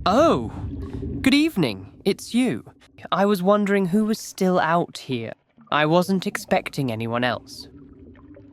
Oh, good evening. It's you. I was wondering who was still out here. I wasn't expecting anyone else.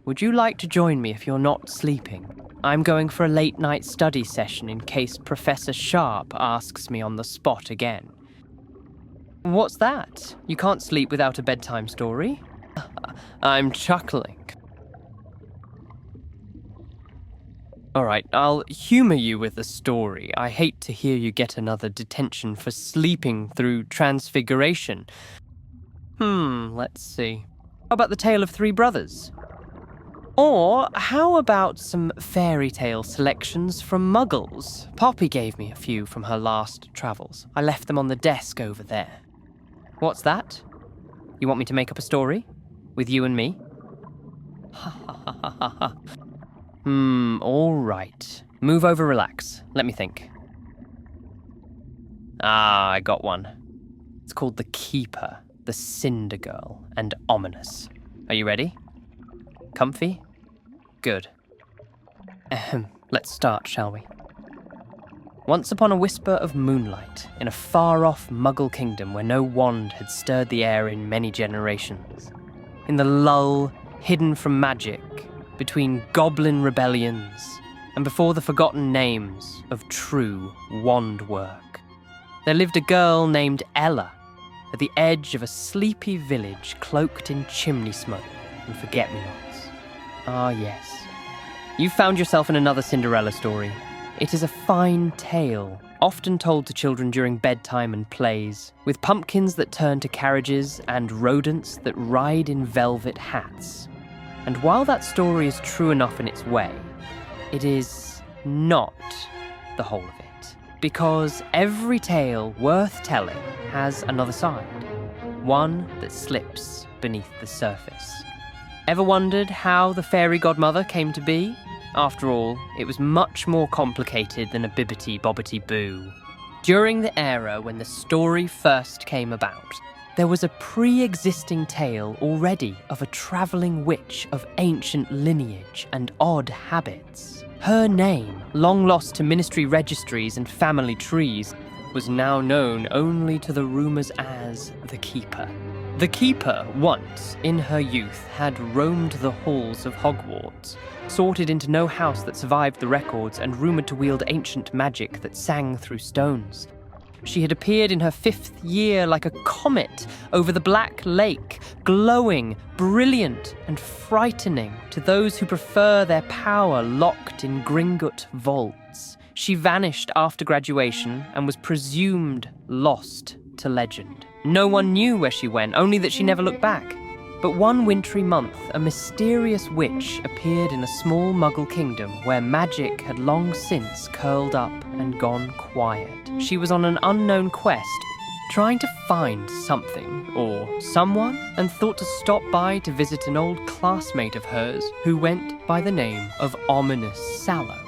Would you like to join me if you're not sleeping? I'm going for a late-night study session in case Professor Sharp asks me on the spot again. What's that? You can't sleep without a bedtime story? I'm chuckling. Alright, I'll humor you with a story. I hate to hear you get another detention for sleeping through Transfiguration. Let's see. How about the tale of three brothers? Or how about some fairy tale selections from Muggles? Poppy gave me a few from her last travels. I left them on the desk over there. What's that? You want me to make up a story? With you and me? Ha ha ha ha ha ha. All right. Move over, relax. Let me think. I got one. It's called The Keeper, the Cinder Girl, and Ominis. Are you ready? Comfy? Good. Let's start, shall we? Once upon a whisper of moonlight, in a far-off Muggle kingdom where no wand had stirred the air in many generations, in the lull hidden from magic, between goblin rebellions, and before the forgotten names of true wand work, there lived a girl named Ella, at the edge of a sleepy village cloaked in chimney smoke and forget-me-nots. Ah, yes. You've found yourself in another Cinderella story. It is a fine tale, often told to children during bedtime and plays, with pumpkins that turn to carriages and rodents that ride in velvet hats. And while that story is true enough in its way, it is not the whole of it. Because every tale worth telling has another side, one that slips beneath the surface. Ever wondered how the fairy godmother came to be? After all, it was much more complicated than a bibbity-bobbity-boo. During the era when the story first came about, there was a pre-existing tale already of a travelling witch of ancient lineage and odd habits. Her name, long lost to ministry registries and family trees, was now known only to the rumours as the Keeper. The Keeper, once, in her youth, had roamed the halls of Hogwarts, sorted into no house that survived the records and rumoured to wield ancient magic that sang through stones. She had appeared in her 5th year like a comet over the Black Lake, glowing, brilliant, and frightening to those who prefer their power locked in Gringotts vaults. She vanished after graduation and was presumed lost to legend. No one knew where she went, only that she never looked back. But one wintry month, a mysterious witch appeared in a small Muggle kingdom where magic had long since curled up and gone quiet. She was on an unknown quest, trying to find something or someone, and thought to stop by to visit an old classmate of hers who went by the name of Ominis Sallow.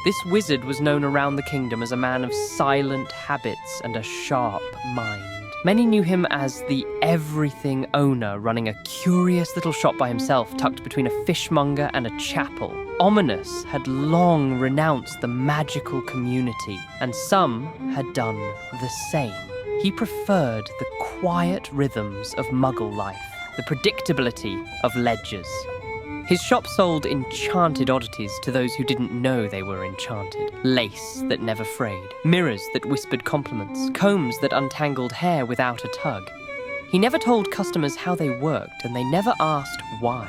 This wizard was known around the kingdom as a man of silent habits and a sharp mind. Many knew him as the everything owner running a curious little shop by himself tucked between a fishmonger and a chapel. Ominis had long renounced the magical community, and some had done the same. He preferred the quiet rhythms of Muggle life, the predictability of ledgers. His shop sold enchanted oddities to those who didn't know they were enchanted. Lace that never frayed, mirrors that whispered compliments, combs that untangled hair without a tug. He never told customers how they worked, and they never asked why.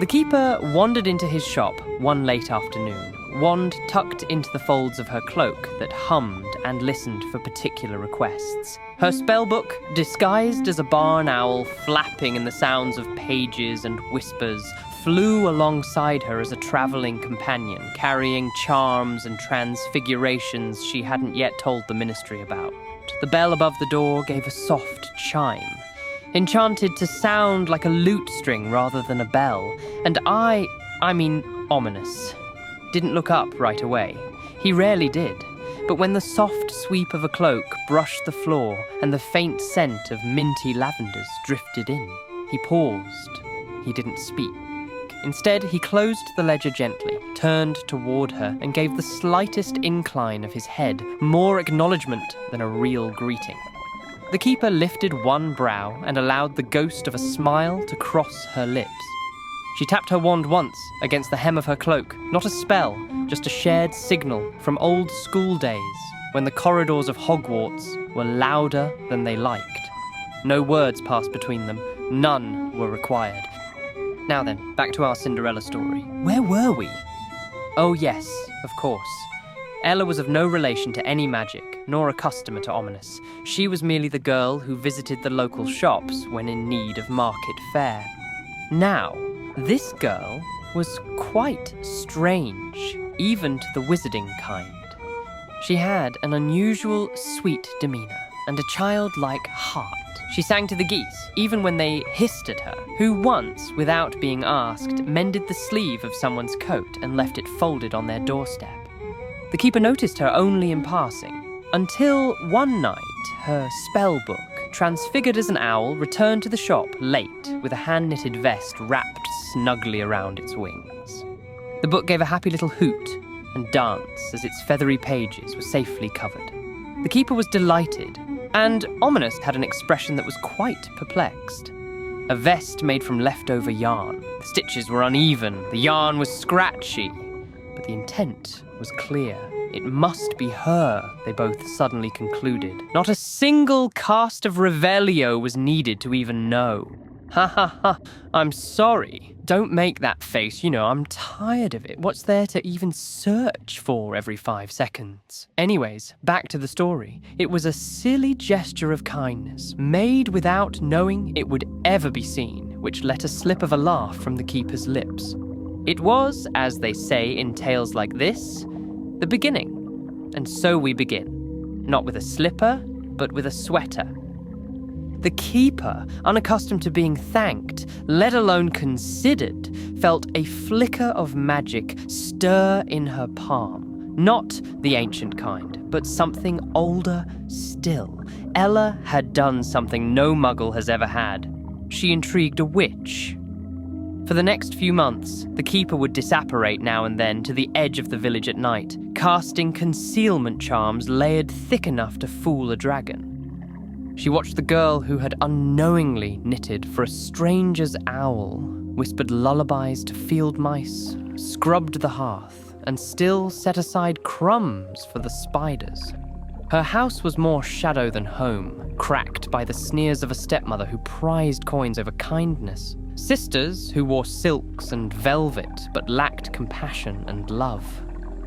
The Keeper wandered into his shop one late afternoon, wand tucked into the folds of her cloak that hummed and listened for particular requests. Her spellbook, disguised as a barn owl flapping in the sounds of pages and whispers, flew alongside her as a travelling companion, carrying charms and transfigurations she hadn't yet told the ministry about. The bell above the door gave a soft chime, enchanted to sound like a lute string rather than a bell, and Ominis, didn't look up right away. He rarely did, but when the soft sweep of a cloak brushed the floor and the faint scent of minty lavenders drifted in, he paused. He didn't speak. Instead, he closed the ledger gently, turned toward her, and gave the slightest incline of his head, more acknowledgement than a real greeting. The keeper lifted one brow and allowed the ghost of a smile to cross her lips. She tapped her wand once against the hem of her cloak, not a spell, just a shared signal from old school days when the corridors of Hogwarts were louder than they liked. No words passed between them, none were required. Now then, back to our Cinderella story. Where were we? Oh yes, of course. Ella was of no relation to any magic, nor a customer to Ominis. She was merely the girl who visited the local shops when in need of market fare. Now, this girl was quite strange, even to the wizarding kind. She had an unusual, sweet demeanour and a childlike heart. She sang to the geese, even when they hissed at her, who once, without being asked, mended the sleeve of someone's coat and left it folded on their doorstep. The keeper noticed her only in passing, until one night her spell book, transfigured as an owl, returned to the shop late with a hand-knitted vest wrapped snugly around its wings. The book gave a happy little hoot and dance as its feathery pages were safely covered. The keeper was delighted, and Ominis had an expression that was quite perplexed. A vest made from leftover yarn. The stitches were uneven, the yarn was scratchy, but the intent was clear. It must be her, they both suddenly concluded. Not a single cast of Revelio was needed to even know. Ha ha ha, I'm sorry. Don't make that face, I'm tired of it. What's there to even search for every 5 seconds? Anyways, back to the story. It was a silly gesture of kindness, made without knowing it would ever be seen, which let a slip of a laugh from the keeper's lips. It was, as they say in tales like this, the beginning. And so we begin. Not with a slipper, but with a sweater. The keeper, unaccustomed to being thanked, let alone considered, felt a flicker of magic stir in her palm. Not the ancient kind, but something older still. Ella had done something no muggle has ever had. She intrigued a witch. For the next few months, the keeper would disapparate now and then to the edge of the village at night, casting concealment charms layered thick enough to fool a dragon. She watched the girl who had unknowingly knitted for a stranger's owl, whispered lullabies to field mice, scrubbed the hearth, and still set aside crumbs for the spiders. Her house was more shadow than home, cracked by the sneers of a stepmother who prized coins over kindness, sisters who wore silks and velvet but lacked compassion and love.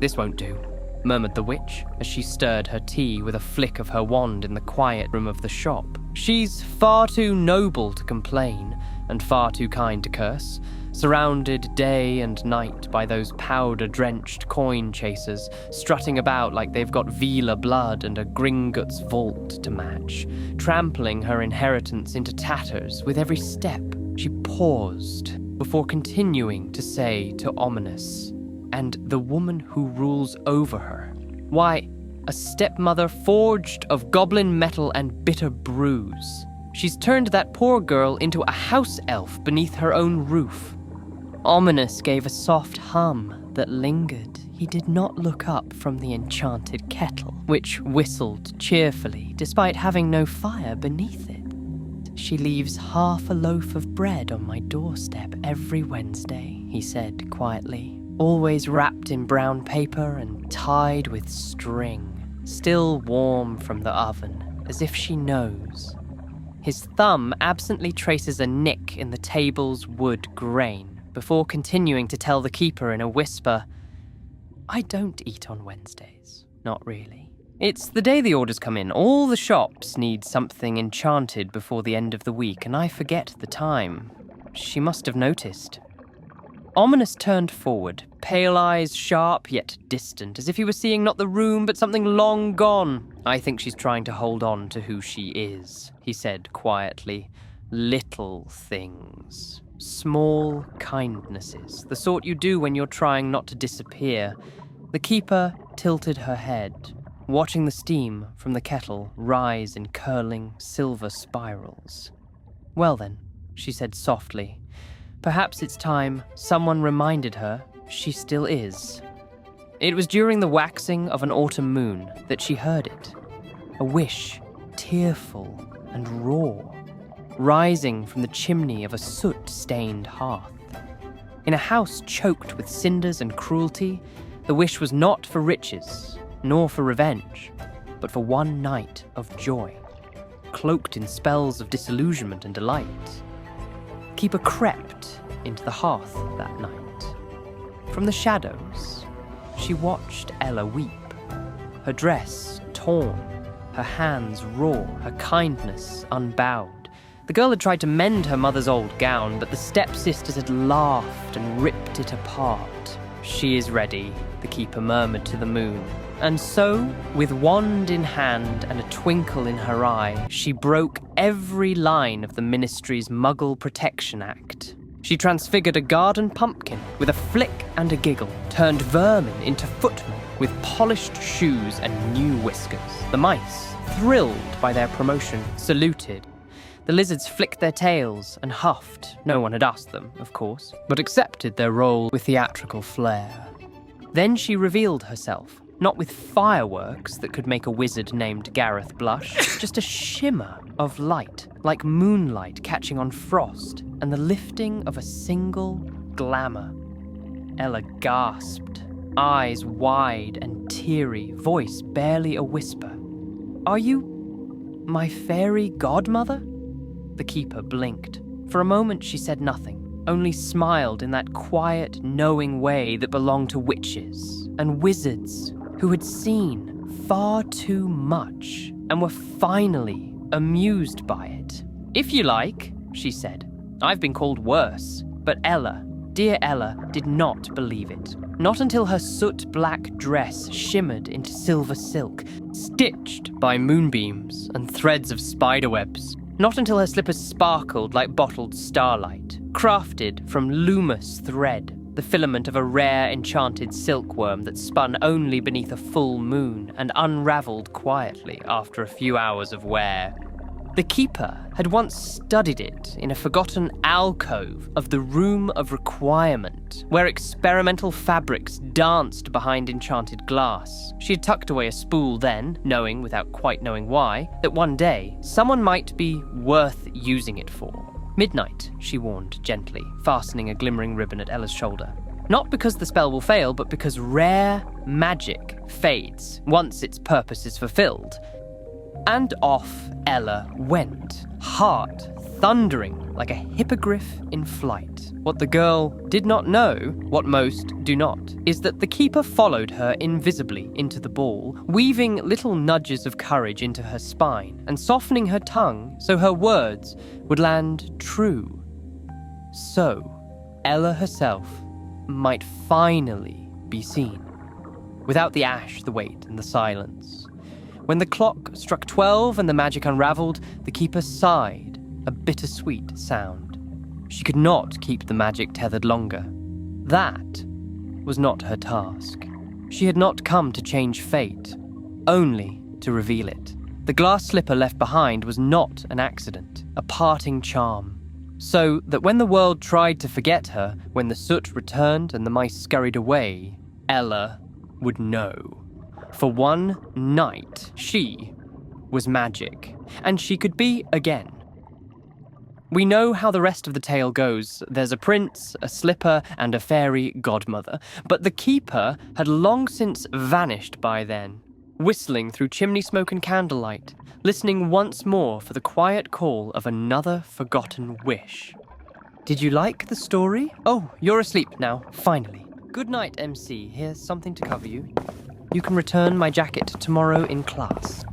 "This won't do," murmured the witch as she stirred her tea with a flick of her wand in the quiet room of the shop. "She's far too noble to complain, and far too kind to curse, surrounded day and night by those powder-drenched coin chasers, strutting about like they've got Vila blood and a Gringotts vault to match, trampling her inheritance into tatters with every step." She paused before continuing to say to Ominis, "And the woman who rules over her. Why, a stepmother forged of goblin metal and bitter brews. She's turned that poor girl into a house elf beneath her own roof." Ominis gave a soft hum that lingered. He did not look up from the enchanted kettle, which whistled cheerfully despite having no fire beneath it. "She leaves half a loaf of bread on my doorstep every Wednesday," he said quietly. "Always wrapped in brown paper and tied with string, still warm from the oven, as if she knows." His thumb absently traces a nick in the table's wood grain, before continuing to tell the keeper in a whisper, "I don't eat on Wednesdays, not really. It's the day the orders come in. All the shops need something enchanted before the end of the week, and I forget the time. She must have noticed." Ominis turned forward, pale eyes sharp yet distant, as if he were seeing not the room but something long gone. "I think she's trying to hold on to who she is," he said quietly. "Little things. Small kindnesses, the sort you do when you're trying not to disappear." The keeper tilted her head, watching the steam from the kettle rise in curling silver spirals. "Well then," she said softly, Perhaps it's time someone reminded her she still is. It was during the waxing of an autumn moon that she heard it. A wish, tearful and raw, rising from the chimney of a soot-stained hearth. In a house choked with cinders and cruelty, the wish was not for riches, nor for revenge, but for one night of joy, cloaked in spells of disillusionment and delight. Keeper crept into the hearth that night. From the shadows, she watched Ella weep, her dress torn, her hands raw, her kindness unbowed. The girl had tried to mend her mother's old gown, but the stepsisters had laughed and ripped it apart. "She is ready," the keeper murmured to the moon. And so, with wand in hand and a twinkle in her eye, she broke every line of the ministry's Muggle Protection Act. She transfigured a garden pumpkin with a flick and a giggle, turned vermin into footmen with polished shoes and new whiskers. The mice, thrilled by their promotion, saluted. The lizards flicked their tails and huffed. No one had asked them, of course, but accepted their role with theatrical flair. Then she revealed herself, not with fireworks that could make a wizard named Gareth blush, just a shimmer of light, like moonlight catching on frost, and the lifting of a single glamour. Ella gasped, eyes wide and teary, voice barely a whisper. "Are you my fairy godmother?" The keeper blinked. For a moment she said nothing, only smiled in that quiet, knowing way that belonged to witches and wizards who had seen far too much and were finally amused by it. "If you like," she said. "I've been called worse." But Ella, dear Ella, did not believe it. Not until her soot-black dress shimmered into silver silk, stitched by moonbeams and threads of spiderwebs. Not until her slippers sparkled like bottled starlight, crafted from lumous thread, the filament of a rare enchanted silkworm that spun only beneath a full moon and unravelled quietly after a few hours of wear. The keeper had once studied it in a forgotten alcove of the Room of Requirement, where experimental fabrics danced behind enchanted glass. She had tucked away a spool then, knowing, without quite knowing why, that one day someone might be worth using it for. "Midnight," she warned gently, fastening a glimmering ribbon at Ella's shoulder. Not because the spell will fail, but because rare magic fades once its purpose is fulfilled. And off Ella went, heart thundering like a hippogriff in flight. What the girl did not know, what most do not, is that the keeper followed her invisibly into the ball, weaving little nudges of courage into her spine and softening her tongue so her words would land true. So, Ella herself might finally be seen, without the ash, the weight, and the silence. When the clock struck 12 and the magic unravelled, the keeper sighed, a bittersweet sound. She could not keep the magic tethered longer. That was not her task. She had not come to change fate, only to reveal it. The glass slipper left behind was not an accident, a parting charm. So that when the world tried to forget her, when the soot returned and the mice scurried away, Ella would know. For one night, she was magic, and she could be again. We know how the rest of the tale goes. There's a prince, a slipper, and a fairy godmother. But the keeper had long since vanished by then, whistling through chimney smoke and candlelight, listening once more for the quiet call of another forgotten wish. Did you like the story? Oh, you're asleep now, finally. Good night, MC. Here's something to cover you. You can return my jacket tomorrow in class.